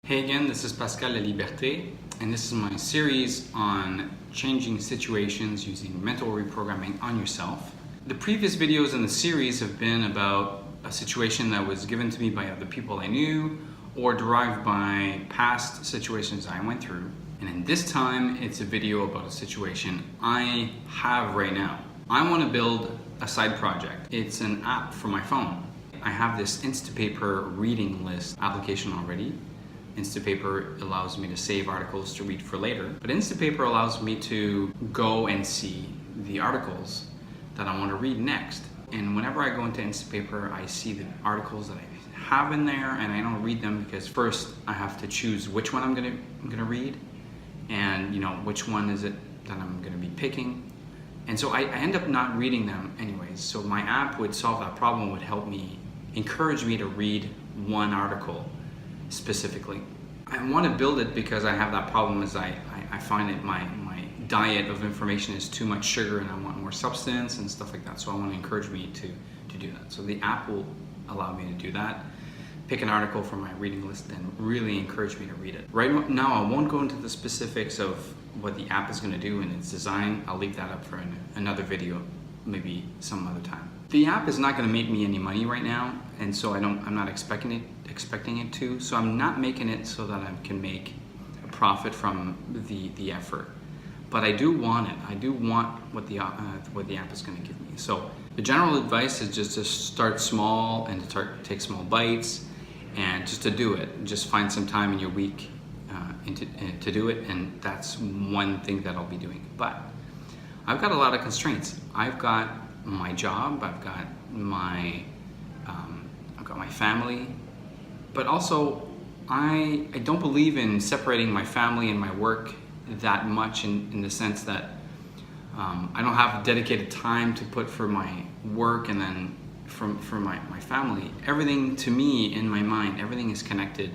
Hey again, this is Pascal La Liberté, and this is my series on changing situations using mental reprogramming on yourself. The previous videos in the series have been about a situation that was given to me by other people I knew or derived by past situations I went through. And in this time, it's a video about a situation I have right now. I want to build a side project. It's an app for my phone. I have this Instapaper reading list application already. Instapaper allows me to save articles to read for later, but Instapaper allows me to go and see the articles that I want to read next. And whenever I go into Instapaper, I see the articles that I have in there, and I don't read them because first I have to choose which one I'm gonna read, and which one is it that I'm gonna be picking. And so I end up not reading them anyways. So my app would solve that problem, would help me, encourage me to read one article specifically. I want to build it because I have that problem as I find that my diet of information is too much sugar and I want more substance and stuff like that. So I want to encourage me to do that. So the app will allow me to do that. Pick an article from my reading list and really encourage me to read it. Right now I won't go into the specifics of what the app is going to do and its design. I'll leave that up for another video, maybe some other time. The app is not going to make me any money right now, and so I'm not expecting it to. So I'm not making it so that I can make a profit from the effort. But I do want it. I do want what the app is going to give me. So the general advice is just to start small and to take small bites, and just to do it. Just find some time in your week to do it, and that's one thing that I'll be doing. But I've got a lot of constraints. I've got my job, I've got my family, but also I don't believe in separating my family and my work that much in the sense that I don't have dedicated time to put for my work and then for my family. Everything to me in my mind, everything is connected,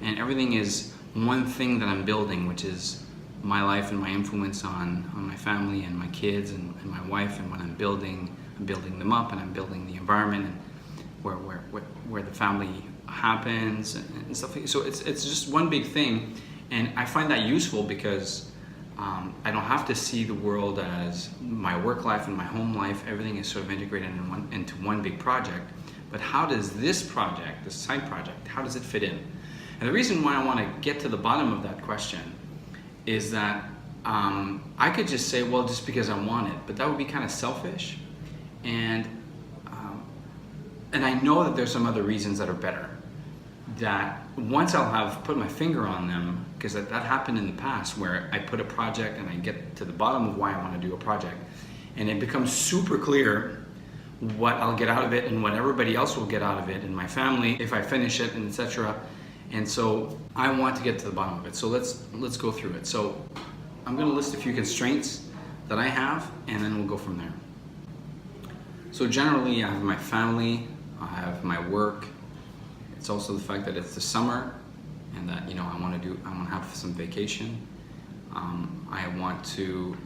and everything is one thing that I'm building, which is my life and my influence on my family and my kids and my wife. And when I'm building them up, and I'm building the environment and where the family happens and stuff. So it's just one big thing, and I find that useful because I don't have to see the world as my work life and my home life. Everything is sort of integrated into one big project. But how does this project, this side project, how does it fit in? And the reason why I want to get to the bottom of that question is that I could just say, well, just because I want it, but that would be kind of selfish. And I know that there's some other reasons that are better, that once I'll have put my finger on them, because that happened in the past where I put a project and I get to the bottom of why I want to do a project, and it becomes super clear what I'll get out of it and what everybody else will get out of it, and my family if I finish it, and etc. And so I want to get to the bottom of it. So let's go through it. So I'm going to list a few constraints that I have, and then we'll go from there. So generally, I have my family, I have my work. It's also the fact that it's the summer, and that I want to have some vacation. I want to.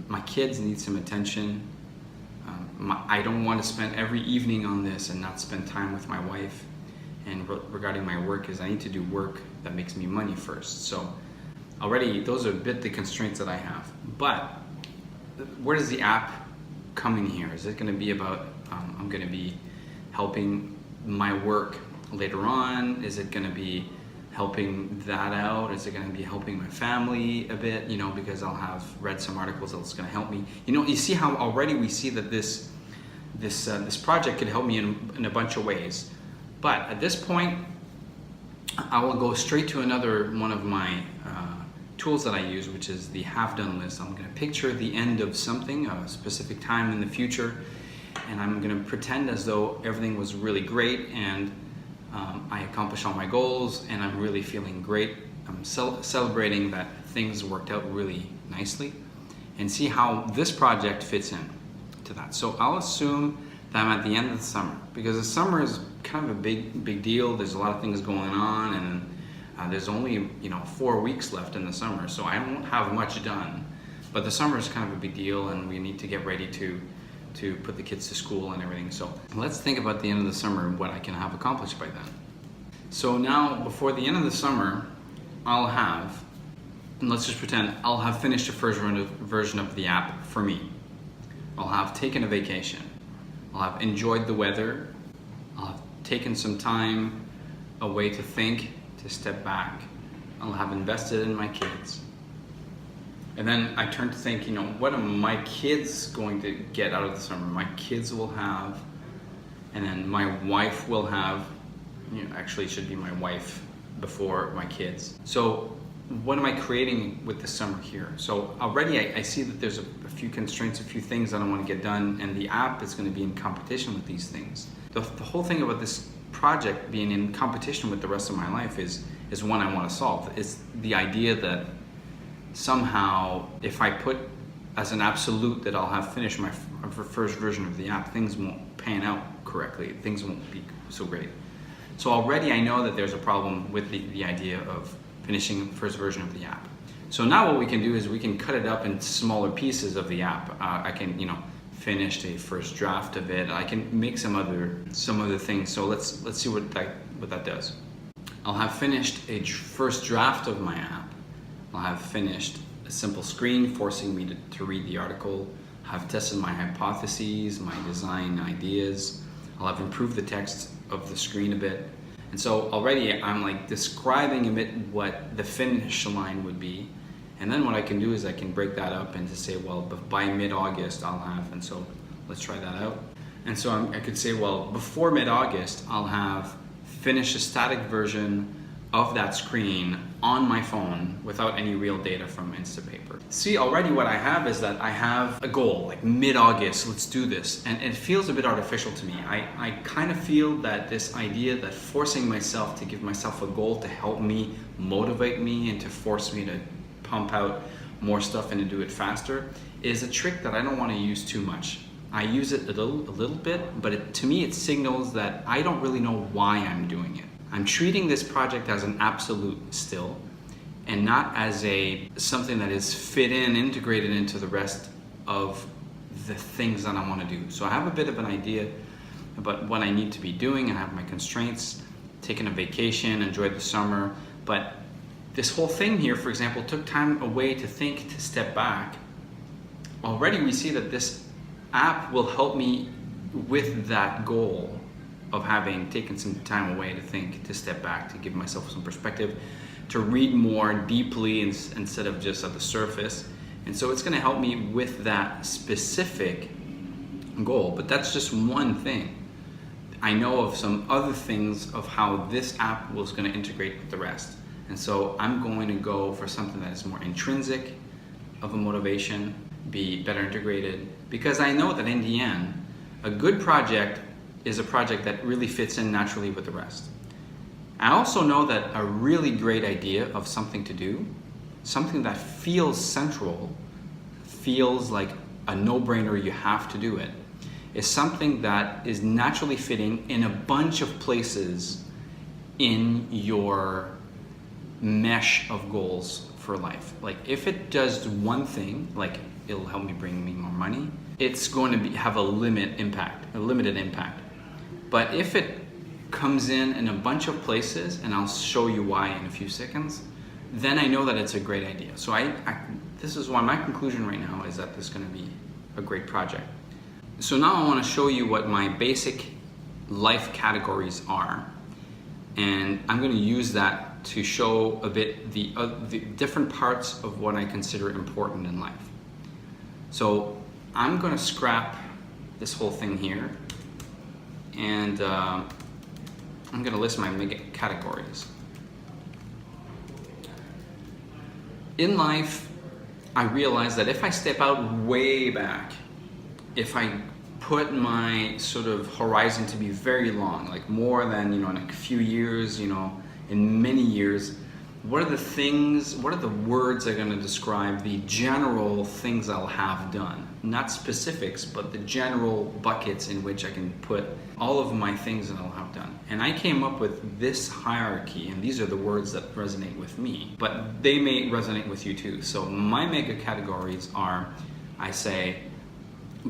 My kids need some attention. I don't want to spend every evening on this and not spend time with my wife. And regarding my work, is I need to do work that makes me money first. So already those are a bit the constraints that I have. But where does the app come in here? Is it going to be about I'm going to be helping my work later on? Is it going to be helping that out? Is it going to be helping my family a bit? Because I'll have read some articles that's going to help me. You see how already we see that this project could help me in a bunch of ways. But at this point, I will go straight to another one of my tools that I use, which is the half-done list. I'm going to picture the end of something, a specific time in the future, and I'm going to pretend as though everything was really great and I accomplished all my goals and I'm really feeling great. I'm celebrating that things worked out really nicely, and see how this project fits in to that. So I'll assume that I'm at the end of the summer, because the summer is kind of a big deal. There's a lot of things going on, and there's only 4 weeks left in the summer, so I won't have much done. But the summer is kind of a big deal, and we need to get ready to put the kids to school and everything. So let's think about the end of the summer and what I can have accomplished by then. So now, before the end of the summer, I'll have, and let's just pretend, I'll have finished the first version of the app for me. I'll have taken a vacation. I'll have enjoyed the weather. I'll have taken some time away to think, to step back. I'll have invested in my kids. And then I turn to think, what are my kids going to get out of the summer? My kids will have, and then my wife will have, actually it should be my wife before my kids. So what am I creating with the summer here? So already I see that there's a few constraints, a few things that I want to get done, and the app is going to be in competition with these things. The whole thing about this project being in competition with the rest of my life is one I want to solve. It's the idea that somehow if I put as an absolute that I'll have finished my first version of the app, things won't pan out correctly. Things won't be so great. So already I know that there's a problem with the idea of finishing the first version of the app. So now what we can do is we can cut it up in smaller pieces of the app. I can, finish a first draft of it. I can make some other things. So let's see what that does. I'll have finished a first draft of my app. I'll have finished a simple screen forcing me to read the article. I'll have tested my hypotheses, my design ideas. I'll have improved the text of the screen a bit. And so already I'm like describing a bit what the finish line would be. And then what I can do is I can break that up and to say, well, by mid-August I'll have, and so let's try that out. And so I could say, well, before mid-August I'll have finished a static version of that screen on my phone without any real data from Instapaper. See, already what I have is that I have a goal, like mid-August, let's do this. And it feels a bit artificial to me. I kind of feel that this idea that forcing myself to give myself a goal to help me, motivate me, and to force me to pump out more stuff and to do it faster is a trick that I don't want to use too much. I use it a little bit, but to me it signals that I don't really know why I'm doing it. I'm treating this project as an absolute still, and not as something that is integrated into the rest of the things that I want to do. So I have a bit of an idea about what I need to be doing. I have my constraints, taking a vacation, enjoyed the summer, but this whole thing here, for example, took time away to think, to step back. Already we see that this app will help me with that goal of having taken some time away to think, to step back, to give myself some perspective, to read more deeply instead of just at the surface. And so it's going to help me with that specific goal, but that's just one thing. I know of some other things of how this app was going to integrate with the rest. And so I'm going to go for something that is more intrinsic of a motivation, be better integrated, because I know that in the end, a good project is a project that really fits in naturally with the rest. I also know that a really great idea of something to do, something that feels central, feels like a no-brainer, you have to do it, is something that is naturally fitting in a bunch of places in your mesh of goals for life. Like if it does one thing, like it'll help me bring me more money, it's going to have a limited impact. But if it comes in a bunch of places, and I'll show you why in a few seconds, then I know that it's a great idea. So this is why my conclusion right now is that this is going to be a great project. So now I want to show you what my basic life categories are, and I'm going to use that to show a bit the different parts of what I consider important in life. So I'm going to scrap this whole thing here, and I'm going to list my mega categories. In life, I realize that if I step out way back, if I put my sort of horizon to be very long, like more than, in a few years, in many years, what are the words that are going to describe the general things I'll have done? Not specifics, but the general buckets in which I can put all of my things that I'll have done. And I came up with this hierarchy, and these are the words that resonate with me, but they may resonate with you too. So my mega categories are, I say,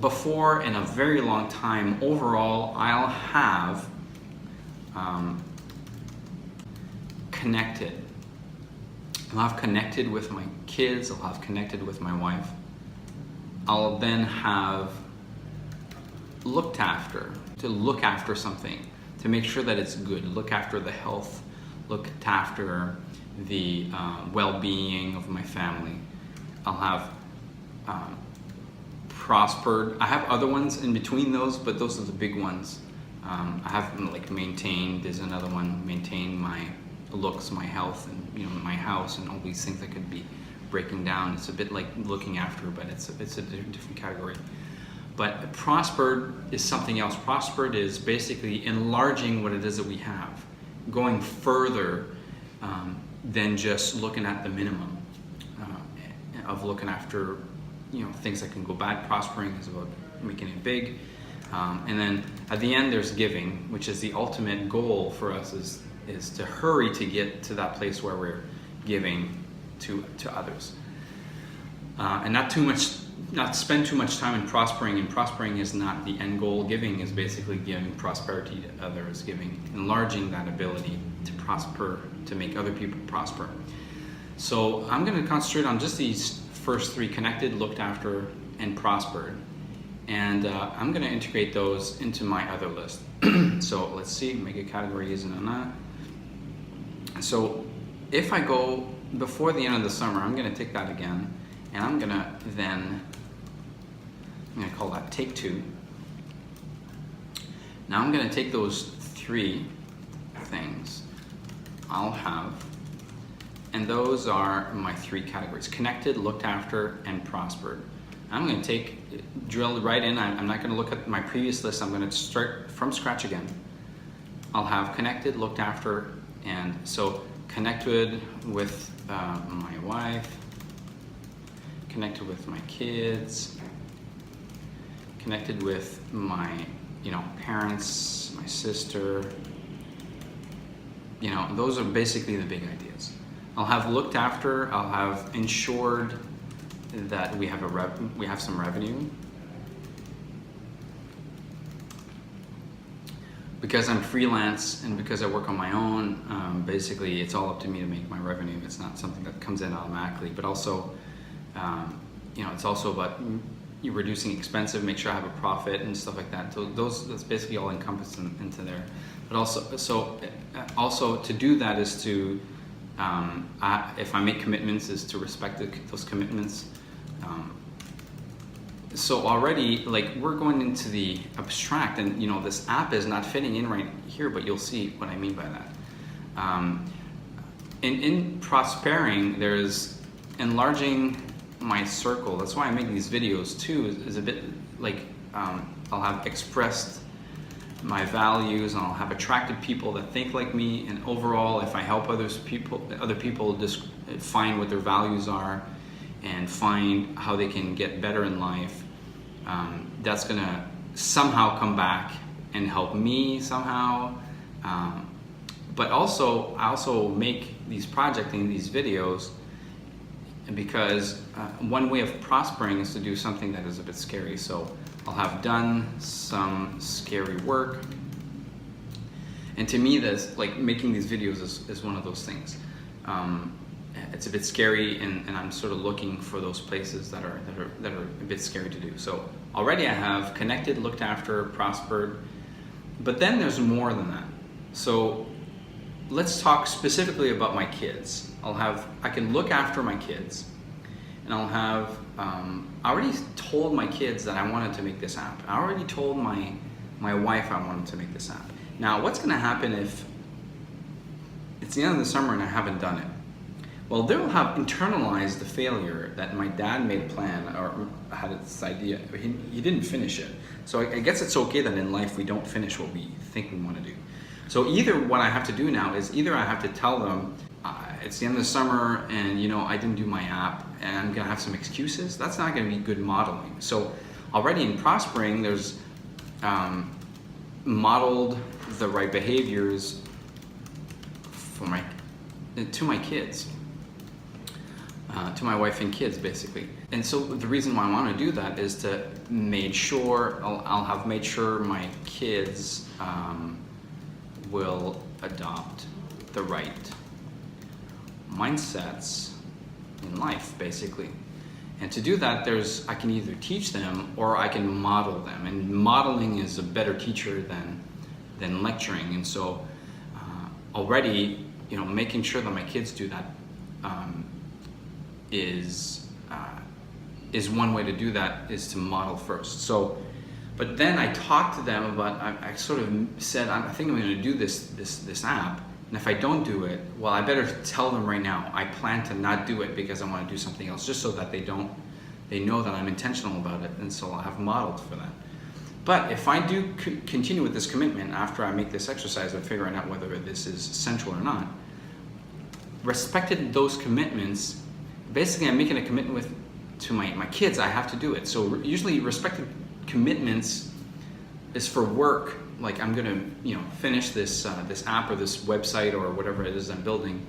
before in a very long time, overall, I'll have connected. I'll have connected with my kids, I'll have connected with my wife. I'll then have looked after, to look after something, to make sure that it's good, look after the health, look after the well-being of my family. I'll have prospered. I have other ones in between those, but those are the big ones. I have like maintained, there's another one, maintain my looks, my health, and my house, and all these things that could be breaking down. It's a bit like looking after, but it's a different category. But prospered is something else. Prospered is basically enlarging what it is that we have, going further than just looking at the minimum of looking after things that can go bad. Prospering is about making it big. And then at the end there's giving, which is the ultimate goal for us, is to hurry to get to that place where we're giving to others. And not spend too much time in prospering, and prospering is not the end goal. Giving is basically giving prosperity to others, enlarging that ability to prosper, to make other people prosper. So I'm going to concentrate on just these first three: connected, looked after, and prospered. And I'm going to integrate those into my other list. So let's see, make a category using on that. So if I go before the end of the summer, I'm going to take that again, and I'm going to call that take two. Now I'm going to take those three things I'll have, and those are my three categories: connected, looked after, and prospered. I'm going to drill right in. I'm not going to look at my previous list. I'm going to start from scratch again. I'll have connected, looked after, and so connected with my wife, connected with my kids, connected with my parents, my sister. Those are basically the big ideas. I'll have looked after. I'll have ensured that we have some revenue. Because I'm freelance and because I work on my own, basically it's all up to me to make my revenue. It's not something that comes in automatically. But also, it's also about you reducing expenses, make sure I have a profit and stuff like that. So that's basically all encompassed into there. But also to do that is to, if I make commitments, is to respect those commitments. So already, we're going into the abstract, and this app is not fitting in right here, but you'll see what I mean by that. In prospering, there's enlarging my circle. That's why I make these videos too, is a bit like I'll have expressed my values, and I'll have attracted people that think like me, and overall, if I help other people just find what their values are and find how they can get better in life, that's gonna somehow come back and help me somehow. But also, I also make these projects and these videos because one way of prospering is to do something that is a bit scary. So I'll have done some scary work, and to me, that's making these videos is one of those things. It's a bit scary, and I'm sort of looking for those places that are a bit scary to do. So already I have connected, looked after, prospered, but then there's more than that. So let's talk specifically about my kids. I can look after my kids, and I'll have, I already told my kids that I wanted to make this app. I already told my wife I wanted to make this app. Now, what's gonna happen if it's the end of the summer and I haven't done it? Well, they'll have internalized the failure that my dad made a plan or had this idea. He didn't finish it. So I guess it's okay that in life we don't finish what we think we want to do. So either what I have to do now is either I have to tell them it's the end of the summer and I didn't do my app and I'm gonna have some excuses. That's not gonna be good modeling. So already in prospering, there's modeled the right behaviors to my kids. To my wife and kids, basically. And so the reason why I want to do that is to make sure, I'll have made sure my kids will adopt the right mindsets in life, basically. And to do that, I can either teach them or I can model them. And modeling is a better teacher than lecturing. And so already, making sure that my kids do that is one way to do that, is to model first. So, but then I talked to them about, I sort of said, I think I'm going to do this app. And if I don't do it, well, I better tell them right now, I plan to not do it because I want to do something else, just so that they know that I'm intentional about it, and so I'll have modeled for that. But if I do continue with this commitment after I make this exercise of figuring out whether this is central or not, respected those commitments, basically I'm making a commitment to my kids, I have to do it. So usually respected commitments is for work. Like, I'm gonna finish this app or this website or whatever it is I'm building.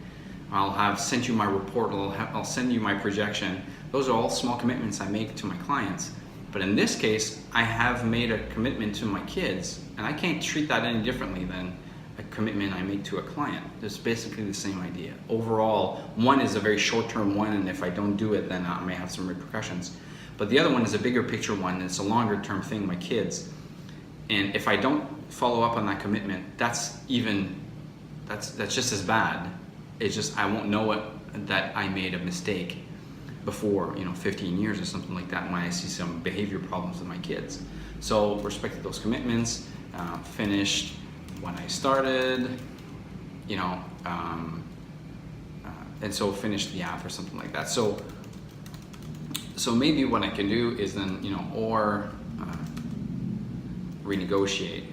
I'll have sent you my report, I'll send you my projection. Those are all small commitments I make to my clients. But in this case, I have made a commitment to my kids, and I can't treat that any differently than a commitment I make to a client. It's basically the same idea. Overall, one is a very short-term one, and if I don't do it, then I may have some repercussions. But the other one is a bigger picture one, and it's a longer-term thing, my kids. And if I don't follow up on that commitment, that's just as bad. It's just I won't know that I made a mistake before 15 years or something like that, when I see some behavior problems with my kids. So respected those commitments, finished when I started, and so finished the app or something like that. So maybe what I can do is then or renegotiate.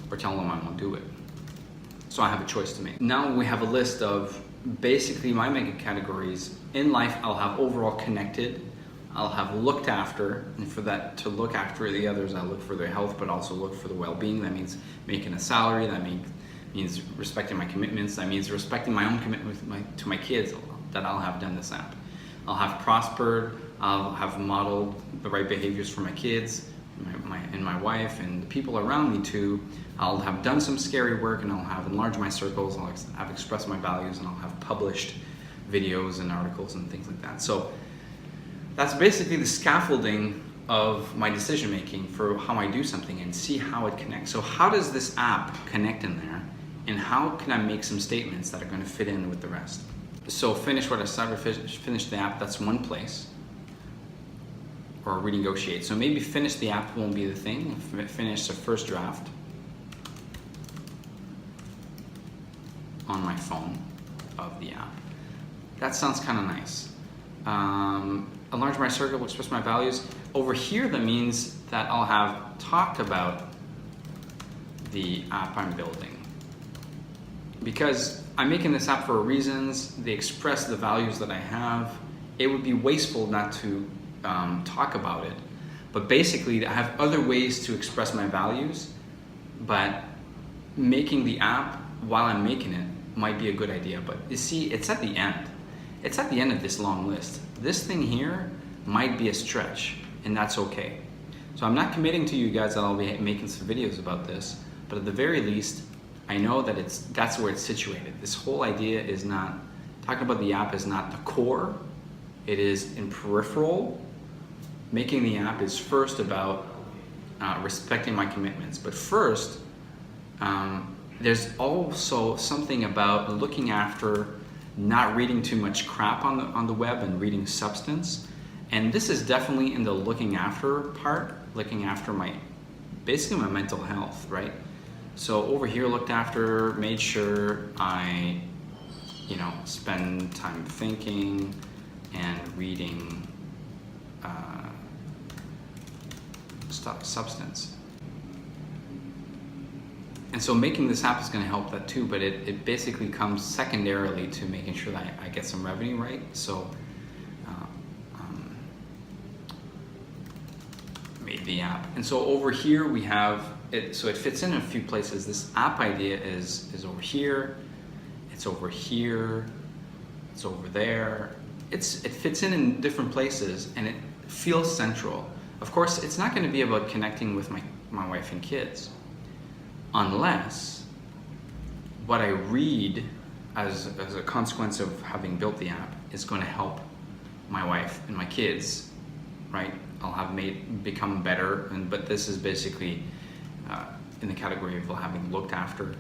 Or tell them I won't do it. So I have a choice to make. Now we have a list of basically my mega categories. In life, I'll have overall connected, I'll have looked after, and for that to look after the others, I look for their health, but also look for the well-being. That means making a salary, that means respecting my commitments, that means respecting my own commitment to my kids, that I'll have done this app. I'll have prospered, I'll have modeled the right behaviors for my kids, and my wife, and the people around me too. I'll have done some scary work, and I'll have enlarged my circles, I'll have expressed my values, and I'll have published videos and articles and things like that. So that's basically the scaffolding of my decision making for how I do something, and see how it connects. So how does this app connect in there, and how can I make some statements that are going to fit in with the rest? So finish what I started, finish the app, that's one place. Or renegotiate. So maybe finish the app won't be the thing. Finish the first draft on my phone of the app. That sounds kind of nice. Enlarge my circle, express my values. Over here, that means that I'll have talked about the app I'm building. Because I'm making this app for reasons, they express the values that I have. It would be wasteful not to talk about it. But basically, I have other ways to express my values, but making the app while I'm making it might be a good idea. But you see, it's at the end. It's at the end of this long list. This thing here might be a stretch, and that's okay. So I'm not committing to you guys that I'll be making some videos about this, but at the very least, I know that that's where it's situated. This whole idea is not, talking about the app is not the core, it is in peripheral. Making the app is first about respecting my commitments, but first, there's also something about looking after, not reading too much crap on the web, and reading substance. And this is definitely in the looking after part, looking after basically my mental health, right? So over here, looked after, made sure I, spend time thinking and reading substance. And so making this app is going to help that too, but it basically comes secondarily to making sure that I get some revenue right. So made the app. And so over here we have it, so it fits in a few places. This app idea is over here, it's over here, it's over there. It fits in different places, and it feels central. Of course, it's not going to be about connecting with my wife and kids. unless what I read as a consequence of having built the app is going to help my wife and my kids, right? I'll have become better, but this is basically in the category of having looked after.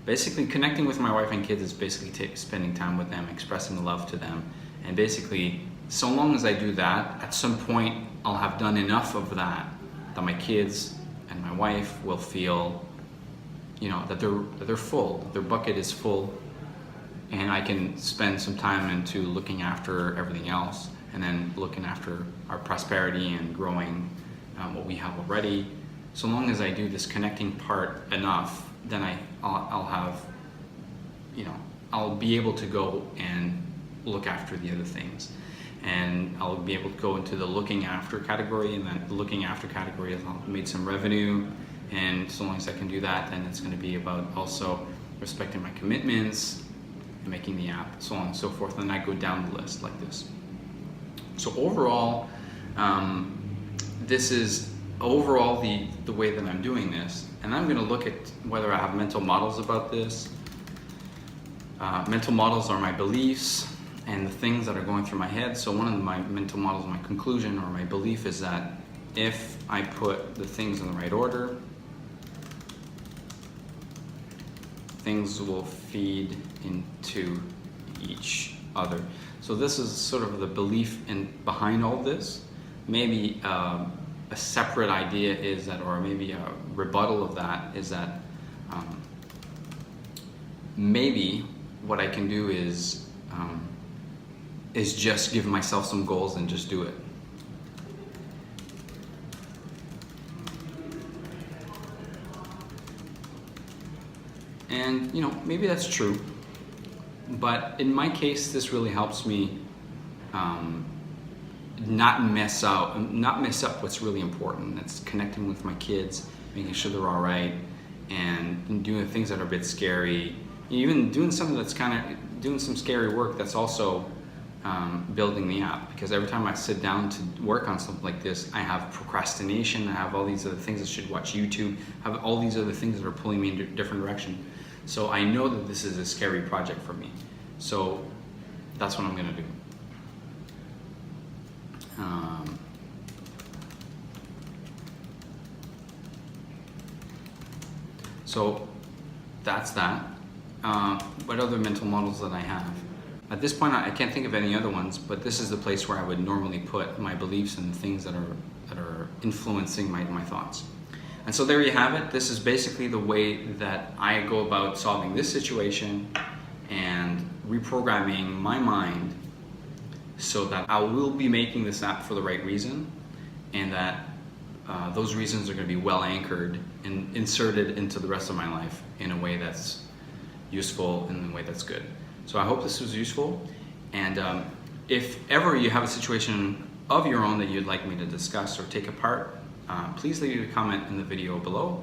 Basically, connecting with my wife and kids is basically spending time with them, expressing love to them, and basically, so long as I do that, at some point I'll have done enough of that my kids and my wife will feel, that they're full, their bucket is full, and I can spend some time into looking after everything else, and then looking after our prosperity and growing what we have already. So long as I do this connecting part enough, then I'll have, I'll be able to go and look after the other things. And I'll be able to go into the looking after category, and then the looking after category is I'll make some revenue, and so long as I can do that, then it's going to be about also respecting my commitments, making the app, so on and so forth, and I go down the list like this. So overall, this is overall the way that I'm doing this, and I'm going to look at whether I have mental models about this. Mental models are my beliefs and the things that are going through my head. So one of my mental models, my conclusion or my belief is that if I put the things in the right order, things will feed into each other. So this is sort of the belief behind all this. Maybe a separate idea is that, or maybe a rebuttal of that is that maybe what I can do is just give myself some goals and just do it. And maybe that's true, but in my case, this really helps me not mess up what's really important. That's connecting with my kids, making sure they're all right, and doing things that are a bit scary. Even doing something that's doing some scary work that's also building the app, because every time I sit down to work on something like this, I have procrastination, I have all these other things. I should watch YouTube, I have all these other things that are pulling me in a different direction. So I know that this is a scary project for me. So that's what I'm going to do. So that's that. What other mental models that I have? At this point, I can't think of any other ones, but this is the place where I would normally put my beliefs and the things that are influencing my thoughts. And so there you have it. This is basically the way that I go about solving this situation and reprogramming my mind so that I will be making this app for the right reason, and that those reasons are going to be well anchored and inserted into the rest of my life in a way that's useful and in a way that's good. So I hope this was useful, and if ever you have a situation of your own that you'd like me to discuss or take apart, please leave a comment in the video below.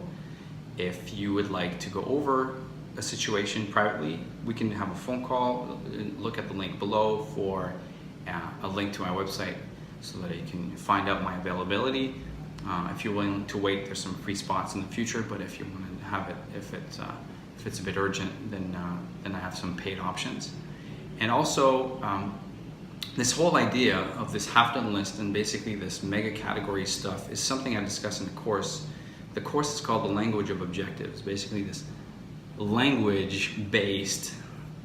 If you would like to go over a situation privately, we can have a phone call. Look at the link below for a link to my website so that you can find out my availability. If you're willing to wait, there's some free spots in the future, but if you want to have it, if it's a bit urgent, then I have some paid options. And also, this whole idea of this half-done list and basically this mega category stuff is something I discuss in the course. The course is called The Language of Objectives. Basically this language-based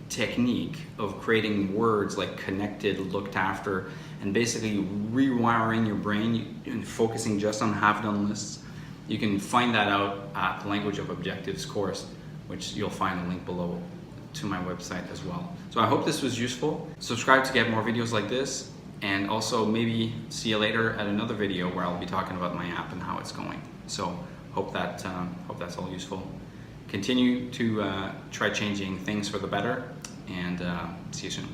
technique of creating words like connected, looked after, and basically rewiring your brain and focusing just on half-done lists. You can find that out at the Language of Objectives course, which you'll find a link below to my website as well. So I hope this was useful. Subscribe to get more videos like this, and also maybe see you later at another video where I'll be talking about my app and how it's going. So hope that's all useful. Continue to try changing things for the better, and see you soon.